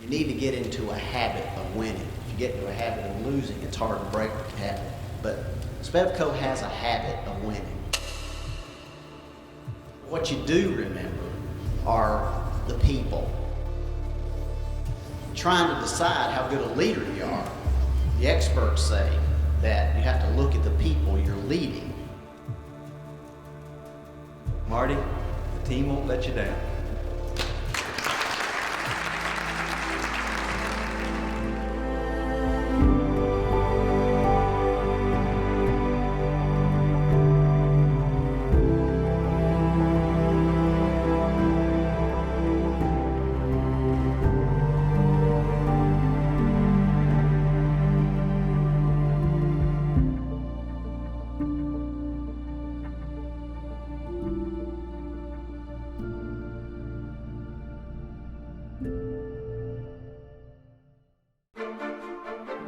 You need to get into a habit of winning. If you get into a habit of losing, it's hard to break the habit. But SPEVCO has a habit of winning. What you do remember are the people. Trying to decide how good a leader you are. The experts say that you have to look at the people you're leading. Marty, the team won't let you down.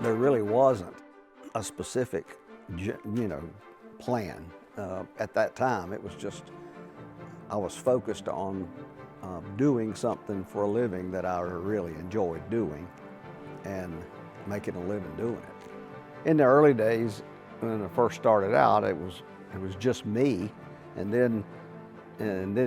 There really wasn't a specific, plan. At that time, it was just, I was focused on doing something for a living that I really enjoyed doing and making a living doing it. In the early days, when I first started out, it was just me, and then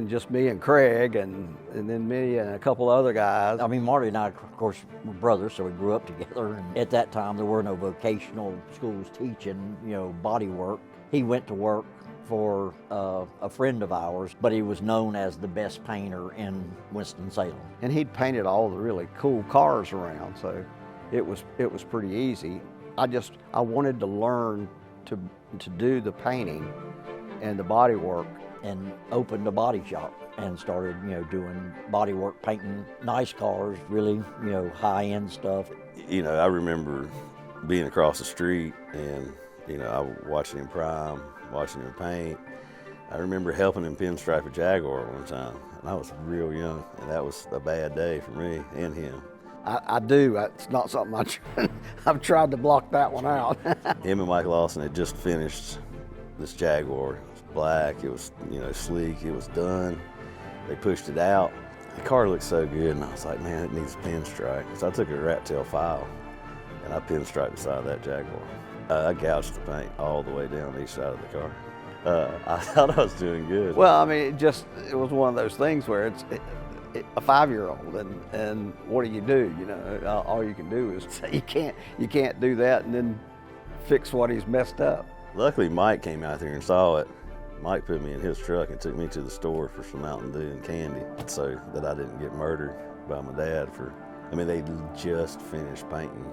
just me and Craig, and then me and a couple other guys. I mean, Marty and I, of course, were brothers, so we grew up together. And at that time, there were no vocational schools teaching, body work. He went to work for a friend of ours, but he was known as the best painter in Winston-Salem. And he'd painted all the really cool cars around, so it was pretty easy. I wanted to learn to do the painting and the body work, and opened a body shop and started, doing body work, painting nice cars, really, high-end stuff. I remember being across the street and, I was watching him prime, watching him paint. I remember helping him pinstripe a Jaguar one time, and I was real young, and that was a bad day for me and him. I do. It's not something I've tried to block that one out. Him and Mike Lawson had just finished this Jaguar. It was black, it was, sleek, it was done. They pushed it out. The car looked so good, and I was like, man, it needs a pinstripe. So I took a rat tail file, and I pinstriped the side of that Jaguar. I gouged the paint all the way down each side of the car. I thought I was doing good. Well, I mean, it was one of those things where it's a 5-year-old, and what do? All you can do is say you can't do that, and then fix what he's messed up. Luckily, Mike came out there and saw it. Mike put me in his truck and took me to the store for some Mountain Dew and candy so that I didn't get murdered by my dad they just finished painting,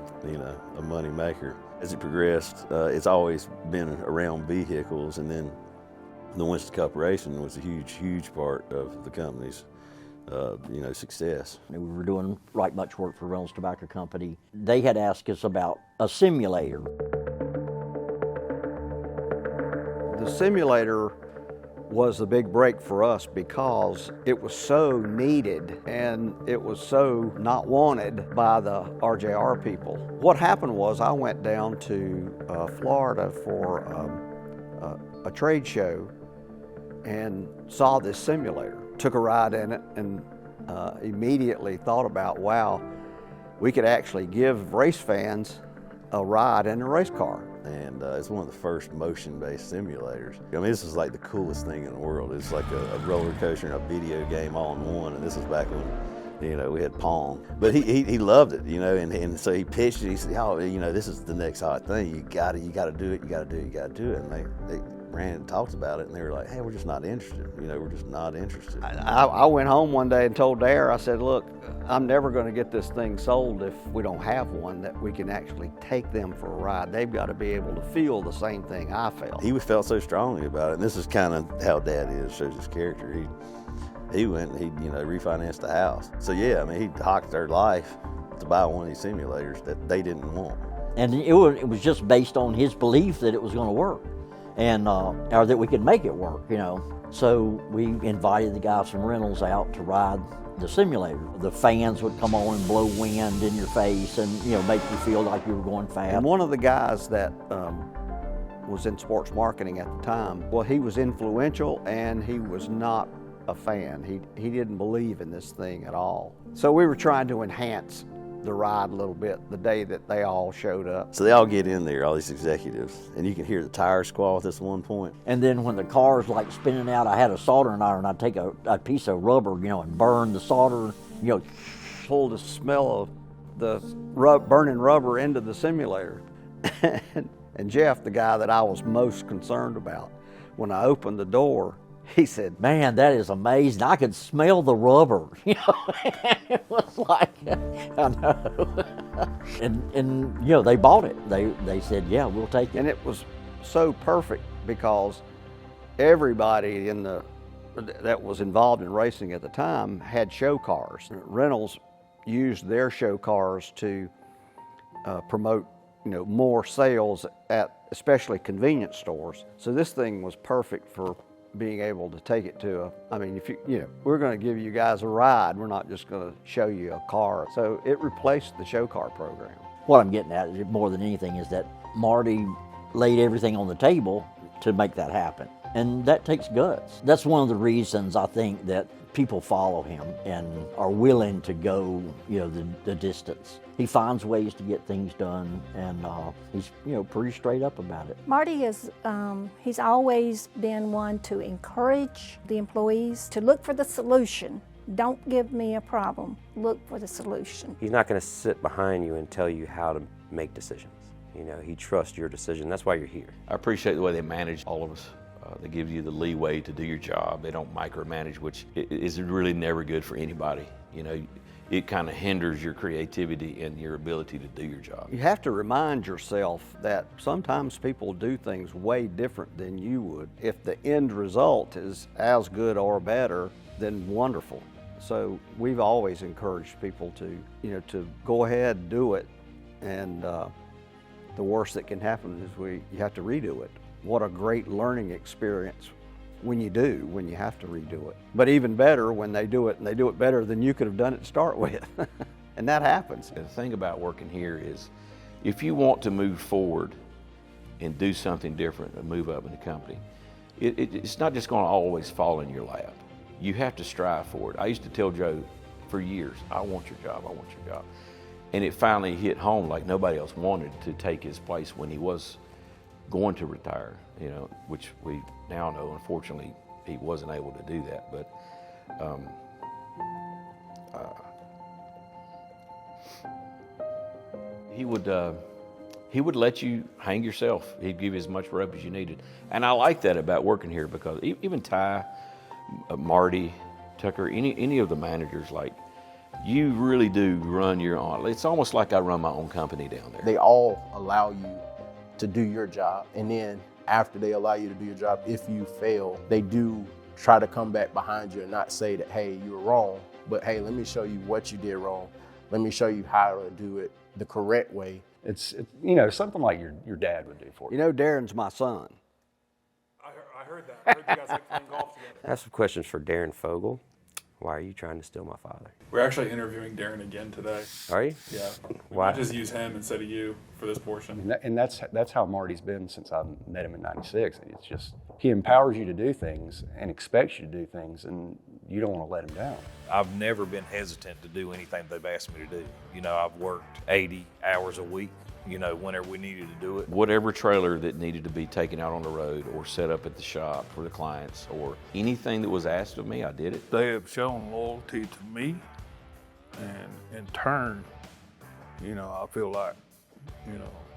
a money maker. As it progressed, it's always been around vehicles, and then the Winston Corporation was a huge, huge part of the company's success. We were doing right much work for Reynolds Tobacco Company. They had asked us about a simulator. The simulator was the big break for us because it was so needed and it was so not wanted by the RJR people. What happened was I went down to Florida for a trade show and saw this simulator. Took a ride in it and immediately thought about, wow, we could actually give race fans a ride in a race car. And it's one of the first motion-based simulators. This is like the coolest thing in the world. It's like a roller coaster and a video game all in one. And this was back when, we had Pong. But he loved it, and so he pitched it. He said, this is the next hot thing. You got to do it. And they ran and talked about it, and they were like, hey, we're just not interested. We're just not interested. I went home one day and told Dare, I said, look, I'm never going to get this thing sold if we don't have one that we can actually take them for a ride. They've got to be able to feel the same thing I felt. He felt so strongly about it, and this is kind of how Dad is, shows his character. He went and he refinanced the house. So yeah, he hocked their life to buy one of these simulators that they didn't want. And it was just based on his belief that it was going to work, and or that we could make it work, So we invited the guys from Reynolds out to ride the simulator. The fans would come on and blow wind in your face and make you feel like you were going fast. And one of the guys that was in sports marketing at the time, well, he was influential and he was not a fan. He didn't believe in this thing at all. So we were trying to enhance the ride a little bit the day that they all showed up. So they all get in there, all these executives, and you can hear the tires squall at this one point. And then when the car's like spinning out, I had a soldering iron. I'd take a piece of rubber, and burn the solder, Pull the smell of the burning rubber into the simulator. And Jeff, the guy that I was most concerned about, when I opened the door, he said, "Man, that is amazing. I could smell the rubber." It was like, I know. And they bought it. They said, "Yeah, we'll take it." and it was so perfect because everybody that was involved in racing at the time had show cars. Reynolds used their show cars to promote, more sales at especially convenience stores. So this thing was perfect for being able to take it to we're going to give you guys a ride. We're not just going to show you a car. So it replaced the show car program. What I'm getting at more than anything is that Marty laid everything on the table to make that happen. And that takes guts. That's one of the reasons I think that people follow him and are willing to go, the distance. He finds ways to get things done, and he's, pretty straight up about it. Marty is, he's always been one to encourage the employees to look for the solution. Don't give me a problem, look for the solution. He's not going to sit behind you and tell you how to make decisions. He trusts your decision. That's why you're here. I appreciate the way they manage all of us. They give you the leeway to do your job. They don't micromanage, which is really never good for anybody. It kind of hinders your creativity and your ability to do your job. You have to remind yourself that sometimes people do things way different than you would. If the end result is as good or better, then wonderful. So we've always encouraged people to go ahead and do it, and the worst that can happen is you have to redo it. What a great learning experience when you have to redo it. But even better when they do it, and they do it better than you could have done it to start with. And that happens. The thing about working here is if you want to move forward and do something different and move up in the company, it's not just going to always fall in your lap. You have to strive for it. I used to tell Joe for years, I want your job, I want your job. And it finally hit home like nobody else wanted to take his place when he was going to retire, which we now know, unfortunately, he wasn't able to do that. But he would let you hang yourself. He'd give you as much rope as you needed. And I like that about working here because even Ty, Marty, Tucker, any of the managers, you really do run your own. It's almost like I run my own company down there. They all allow you to do your job, and then after they allow you to do your job, if you fail, they do try to come back behind you and not say that, hey, you were wrong, but hey, let me show you what you did wrong. Let me show you how to do it the correct way. It's something like your dad would do for you. Darren's my son. I heard that. I heard you guys like playing golf together. I have some questions for Darren Fogel. Why are you trying to steal my father? We're actually interviewing Darren again today. Are you? Yeah. Why? I just use him instead of you for this portion. And that's how Marty's been since I met him in '96. It's just he empowers you to do things and expects you to do things, and you don't want to let him down. I've never been hesitant to do anything they've asked me to do. I've worked 80 hours a week, whenever we needed to do it. Whatever trailer that needed to be taken out on the road or set up at the shop for the clients or anything that was asked of me, I did it. They have shown loyalty to me, and in turn, I feel like,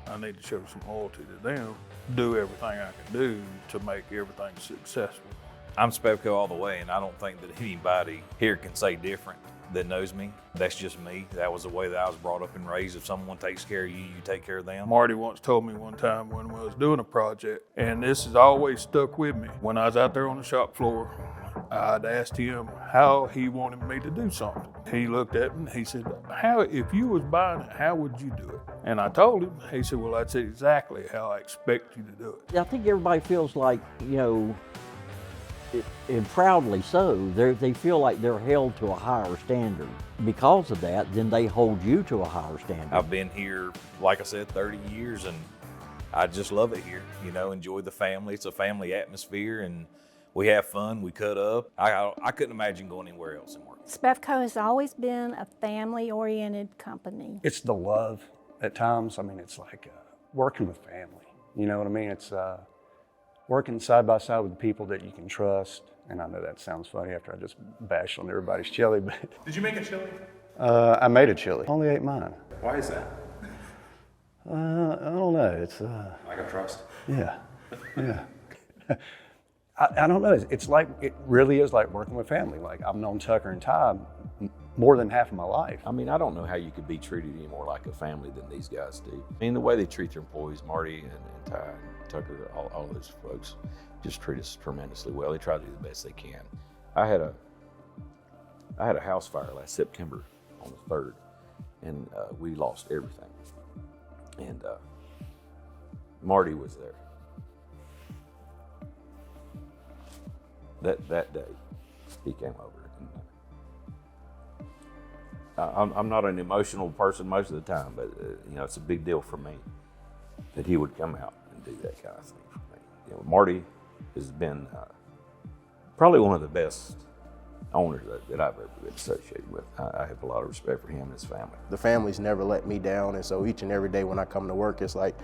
I need to show some loyalty to them, do everything I can do to make everything successful. I'm SPEVCO all the way, and I don't think that anybody here can say different that knows me. That's just me. That was the way that I was brought up and raised. If someone takes care of you, you take care of them. Marty once told me one time when I was doing a project, and this has always stuck with me. When I was out there on the shop floor, I'd asked him how he wanted me to do something. He looked at me and he said, if you was buying it, how would you do it? And I told him. He said, well, that's exactly how I expect you to do it. I think everybody feels like, and proudly so, they feel like they're held to a higher standard. Because of that, then they hold you to a higher standard. I've been here, like I said, 30 years, and I just love it here. Enjoy the family. It's a family atmosphere, and We have fun, we cut up. I couldn't imagine going anywhere else and working. SPEVCO has always been a family-oriented company. It's the love at times. I mean, it's like working with family. You know what I mean? It's working side by side with people that you can trust. And I know that sounds funny after I just bashed on everybody's chili, but Did you make a chili? I made a chili. Only ate mine. Why is that? I don't know. It's Lack of trust. yeah. I don't know. It's like, it really is like working with family. Like, I've known Tucker and Ty more than half of my life. I mean, I don't know how you could be treated any more like a family than these guys do. I mean, the way they treat their employees, Marty and Ty and Tucker, all those folks just treat us tremendously well. They try to do the best they can. I had a house fire last September on the 3rd, and we lost everything. And Marty was there. That day, he came over. And, I'm not an emotional person most of the time, but you know, it's a big deal for me that he would come out and do that kind of thing for me. You know, Marty has been probably one of the best owners that I've ever been associated with. I have a lot of respect for him and his family. The family's never let me down, and so each and every day when I come to work, it's like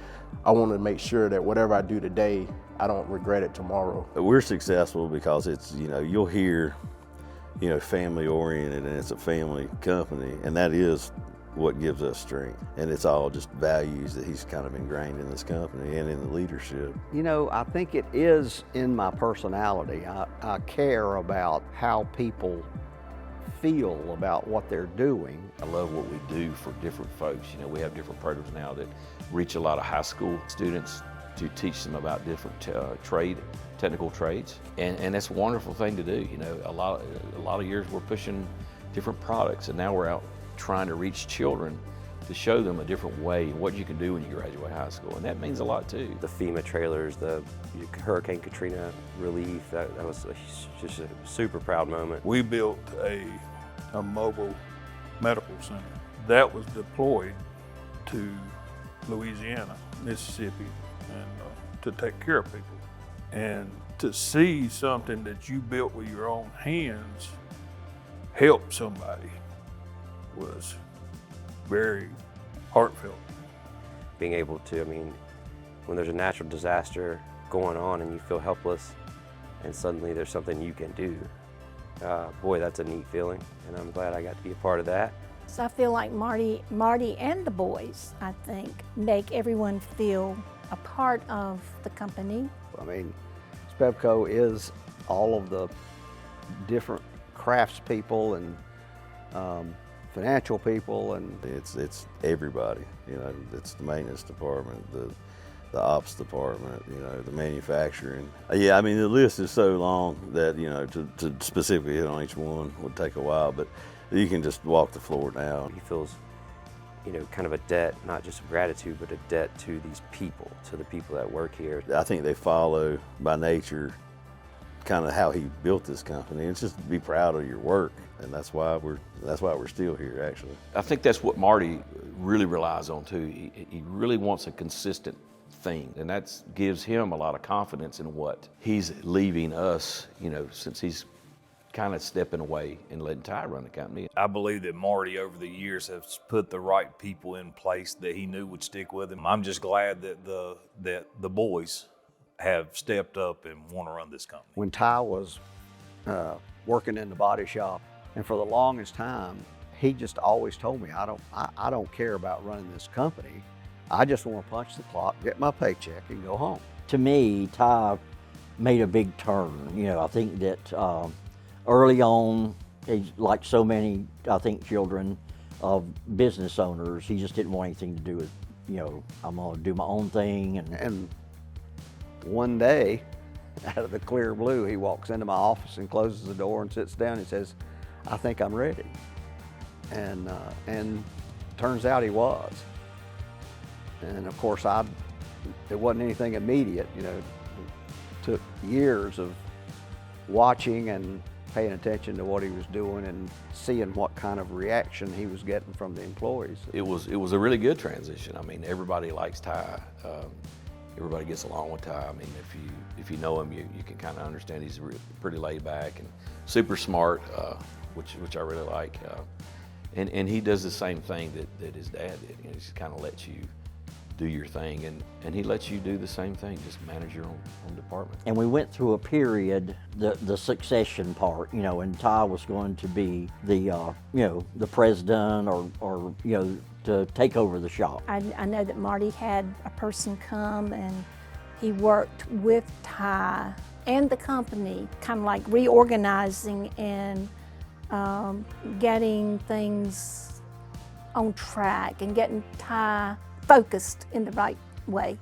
I want to make sure that whatever I do today, I don't regret it tomorrow. We're successful because it's, you know, you'll hear, you know, family oriented, and it's a family company, and that is what gives us strength. And it's all just values that he's kind of ingrained in this company and in the leadership. You know, I think it is in my personality. I care about how people feel about what they're doing. I love what we do for different folks. You know, we have different programs now that reach a lot of high school students to teach them about different technical trades. And that's a wonderful thing to do. You know, a lot of years we're pushing different products, and now we're out trying to reach children to show them a different way and what you can do when you graduate high school, and that means a lot too. The FEMA trailers, the Hurricane Katrina relief, that was just a super proud moment. We built a mobile medical center that was deployed to Louisiana, Mississippi, and to take care of people. And to see something that you built with your own hands help somebody was very heartfelt. Being able to, I mean, when there's a natural disaster going on and you feel helpless and suddenly there's something you can do, boy, that's a neat feeling, and I'm glad I got to be a part of that. So I feel like Marty and the boys, I think, make everyone feel a part of the company. I mean, SPEVCO is all of the different craftspeople and financial people, and it's everybody. You know, it's the maintenance department, the ops department, you know, the manufacturing. Yeah, I mean, the list is so long that, you know, to specifically hit on each one would take a while, but you can just walk the floor now. He feels, you know, kind of a debt, not just of gratitude, but a debt to these people, to the people that work here. I think they follow by nature kind of how he built this company. It's just to be proud of your work, and that's why we're still here, actually. I think that's what Marty really relies on too. He really wants a consistent thing, and that gives him a lot of confidence in what he's leaving us, you know, since he's kind of stepping away and letting Ty run the company. I believe that Marty over the years has put the right people in place that he knew would stick with him. I'm just glad that the boys have stepped up and want to run this company. When Ty was working in the body shop, and for the longest time, he just always told me, I don't care about running this company. I just want to punch the clock, get my paycheck, and go home. To me, Ty made a big turn. You know, I think that early on, like so many, I think, children of business owners, he just didn't want anything to do with, you know, I'm going to do my own thing. And one day, out of the clear blue, he walks into my office and closes the door and sits down and says, I think I'm ready. And turns out he was. And of course, it wasn't anything immediate, you know. It took years of watching and paying attention to what he was doing and seeing what kind of reaction he was getting from the employees. It was a really good transition. I mean, everybody likes Ty. everybody gets along with Ty. I mean, if you know him, you can kind of understand he's pretty laid back and super smart, which I really like. And he does the same thing that his dad did. You know, he just kind of lets you do your thing, and he lets you do the same thing, just manage your own department. And we went through a period, the succession part, you know, and Ty was going to be the, you know, the president or you know, to take over the shop. I know that Marty had a person come and he worked with Ty and the company, kind of like reorganizing and getting things on track and getting Ty focused in the right way,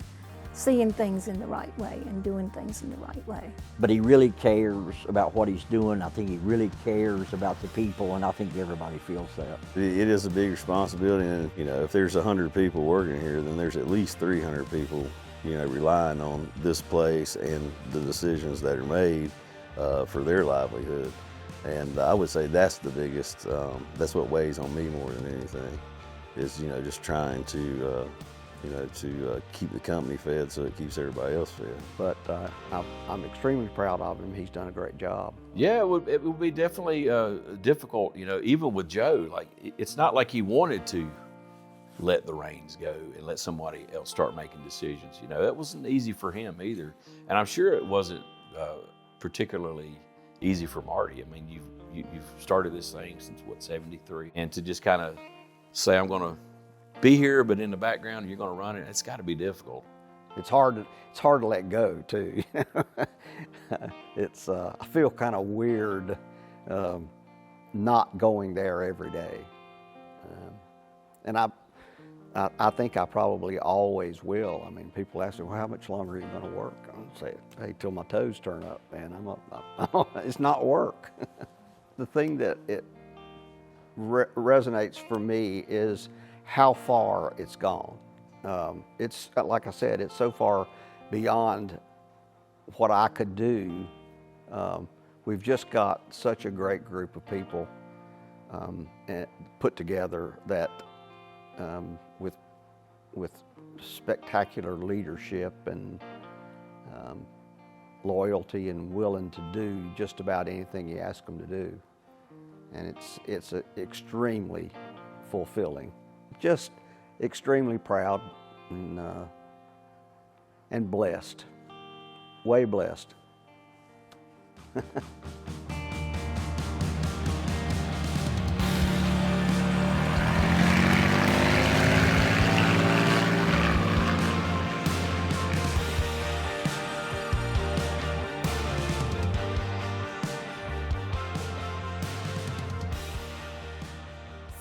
seeing things in the right way and doing things in the right way. But he really cares about what he's doing. I think he really cares about the people, and I think everybody feels that. It is a big responsibility, and you know, if there's 100 people working here, then there's at least 300 people, you know, relying on this place and the decisions that are made for their livelihood. And I would say that's the biggest, that's what weighs on me more than anything, is, you know, just trying to, you know, to keep the company fed so it keeps everybody else fed. But I'm extremely proud of him. He's done a great job. Yeah, it would be definitely difficult, you know, even with Joe. Like, it's not like he wanted to let the reins go and let somebody else start making decisions. You know, that wasn't easy for him either. And I'm sure it wasn't particularly easy for Marty. I mean, you've started this thing since, what, 73? And to just kind of say, I'm going to be here, but in the background, you're going to run it, it's got to be difficult. It's hard to let go, too. It's, I feel kind of weird not going there every day. And I think I probably always will. I mean, people ask me, well, how much longer are you going to work? I'll say, hey, till my toes turn up, man. It's not work. The thing that it resonates for me is how far it's gone. It's, like I said, it's so far beyond what I could do. We've just got such a great group of people put together that with spectacular leadership and loyalty and willing to do just about anything you ask them to do. And it's extremely fulfilling. Just extremely proud and blessed, way blessed.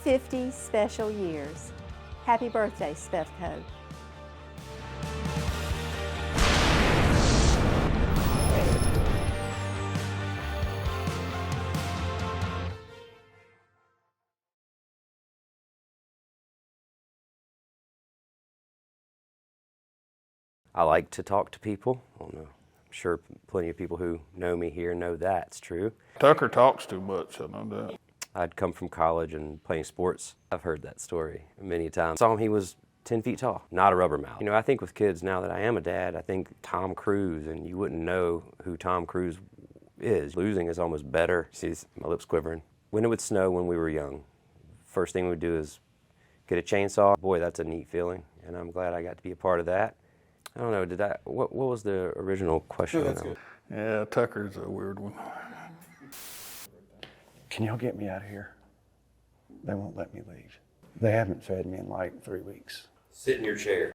"50 special years. Happy birthday, SPEVCO." I like to talk to people. I don't know. I'm sure plenty of people who know me here know that's true. Tucker talks too much, I know that. I'd come from college and playing sports. I've heard that story many times. Saw him, he was 10 feet tall, not a rubber mouth. You know, I think with kids now that I am a dad, I think Tom Cruise, and you wouldn't know who Tom Cruise is. Losing is almost better. See, my lips quivering. When it would snow when we were young, first thing we'd do is get a chainsaw. Boy, that's a neat feeling, and I'm glad I got to be a part of that. I don't know, what was the original question? Yeah, Tucker's a weird one. Can y'all get me out of here? They won't let me leave. They haven't fed me in like 3 weeks. Sit in your chair.